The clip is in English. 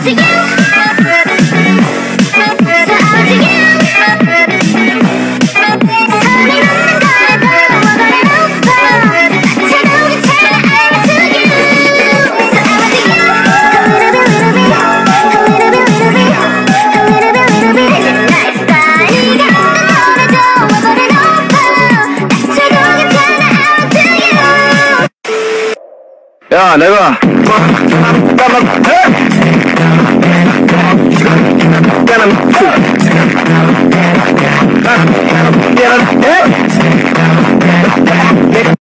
to you. So I want to you. 손이 놓는 거라도 뭐거나 높아. 차가운 괜찮아 I want to you. So I want to you. A little bit, little bit. A little bit, little bit. A little bit, little bit. Nice guy. 네가 없는 거라도 뭐거나 높아. 차가운 괜찮아 I want to you. 야, 내가